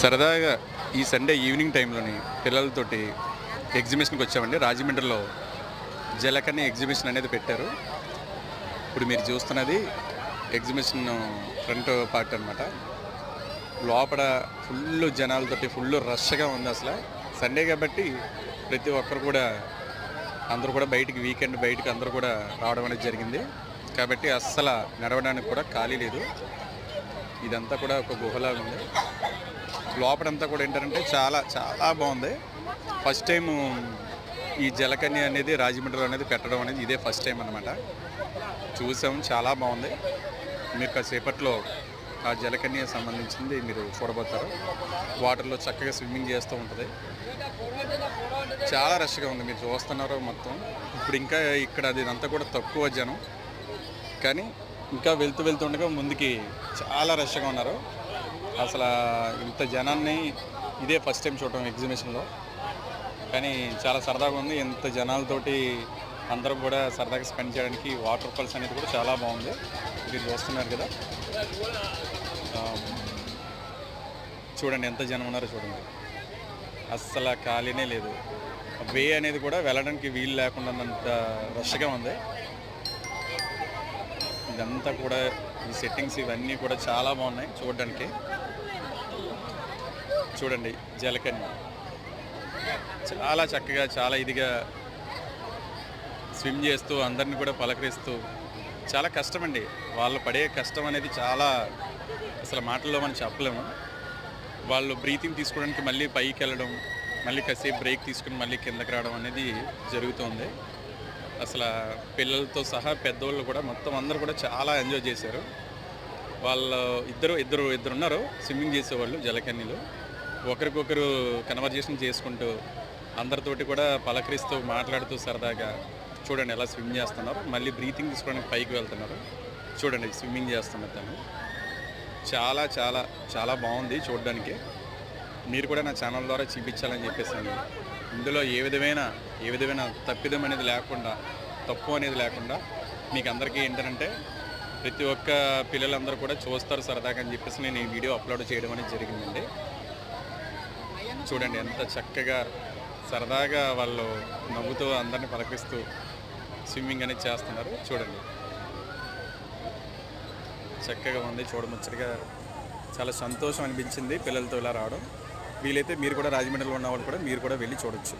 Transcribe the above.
సరదాగా ఈ Sunday evening టైంలోని పిల్లలతోటి ఎగ్జిబిషన్కి వచ్చామండి. రాజమండ్రిలో జలకన్య ఎగ్జిబిషన్ అనేది పెట్టారు. ఇప్పుడు మీరు చూస్తున్నది ఎగ్జిబిషన్ ఫ్రంట్ పార్ట్ అనమాట. లోపల ఫుల్ జనాలతోటి ఫుల్ రష్గా ఉంది. అసలు సండే కాబట్టి ప్రతి ఒక్కరు కూడా అందరూ కూడా బయటికి వీకెండ్ బయటికి అందరూ కూడా రావడం అనేది జరిగింది. కాబట్టి అస్సలు నడవడానికి కూడా ఖాళీ లేదు. ఇదంతా కూడా ఒక గుహలాగా ఉంది. లోపలంతా కూడా ఏంటంటే చాలా చాలా బాగుంది. ఫస్ట్ టైం ఈ జలకన్య అనేది రాజమండ్రిలో అనేది పెట్టడం అనేది ఇదే ఫస్ట్ టైం అనమాట. చూసాం, చాలా బాగుంది. మీరు కాసేపట్లో ఆ జలకన్య సంబంధించింది మీరు చూడబోతారు. వాటర్లో చక్కగా స్విమ్మింగ్ చేస్తూ ఉంటుంది. చాలా రష్గా ఉంది, మీరు చూస్తున్నారు మొత్తం. ఇప్పుడు ఇంకా ఇక్కడ అది అంతా కూడా తక్కువ జనం, కానీ ఇంకా వెళ్తుండగా ముందుకి చాలా రష్గా ఉన్నారు. అసలు ఇంత జనాన్ని ఇదే ఫస్ట్ టైం చూడటం ఎగ్జిబిషన్లో. కానీ చాలా సరదాగా ఉంది. ఇంత జనాలతోటి అందరం కూడా సరదాగా స్పెండ్ చేయడానికి వాటర్ ఫాల్స్ అనేది కూడా చాలా బాగుంది. మీరు చూస్తున్నారు కదా, చూడండి ఎంత జనం ఉన్నారో చూడండి. అస్సలు ఖాళీనే లేదు. వే అనేది కూడా వెళ్ళడానికి వీలు లేకుండా అంత రష్గా ఉంది. ఇదంతా కూడా ఈ సెట్టింగ్స్ ఇవన్నీ కూడా చాలా బాగున్నాయి చూడడానికి. చూడండి జలకన్య చాలా చక్కగా చాలా ఇదిగా స్విమ్ చేస్తూ అందరిని కూడా పలకరిస్తూ, చాలా కష్టం అండి. వాళ్ళు పడే కష్టం అనేది చాలా అసలు మాటల్లో మనం చెప్పలేము. వాళ్ళు బ్రీతింగ్ తీసుకోవడానికి మళ్ళీ పైకి వెళ్ళడం, మళ్ళీ కాసేపు బ్రేక్ తీసుకుని మళ్ళీ కిందకి రావడం అనేది జరుగుతుంది. అసలు పిల్లలతో సహా పెద్దోళ్ళు కూడా మొత్తం అందరూ కూడా చాలా ఎంజాయ్ చేశారు. వాళ్ళు ఇద్దరు ఉన్నారు స్విమ్మింగ్ చేసేవాళ్ళు జలకన్యలు. ఒకరికొకరు కన్వర్జేషన్ చేసుకుంటూ అందరితోటి కూడా పలకరిస్తూ మాట్లాడుతూ సరదాగా చూడండి ఎలా స్విమ్ చేస్తున్నారు. మళ్ళీ బ్రీతింగ్ తీసుకోవడానికి పైకి వెళ్తున్నారు. చూడండి స్విమ్మింగ్ చేస్తున్నారు తను. చాలా చాలా చాలా బాగుంది చూడడానికి. మీరు కూడా నా ఛానల్ ద్వారా చూపించాలని చెప్పేసాను. ఇందులో ఏ విధమైన తప్పిదం అనేది లేకుండా, తప్పు అనేది లేకుండా మీకు అందరికీ ఏంటంటే ప్రతి ఒక్క పిల్లలందరూ కూడా చూస్తారు సరదాగా అని చెప్పేసి నేను ఈ వీడియో అప్లోడ్ చేయడం అనేది జరిగిందండి. చూడండి ఎంత చక్కగా సరదాగా వాళ్ళు నవ్వుతూ అందరిని పలకరిస్తూ స్విమ్మింగ్ అనేది చేస్తున్నారు. చూడండి చక్కగా ఉంది, చూడముచ్చటగా. చాలా సంతోషం అనిపించింది పిల్లలతో ఇలా రావడం. వీలైతే మీరు కూడా రాజమండ్రిలో ఉన్న వాళ్ళు కూడా మీరు కూడా వెళ్ళి చూడొచ్చు.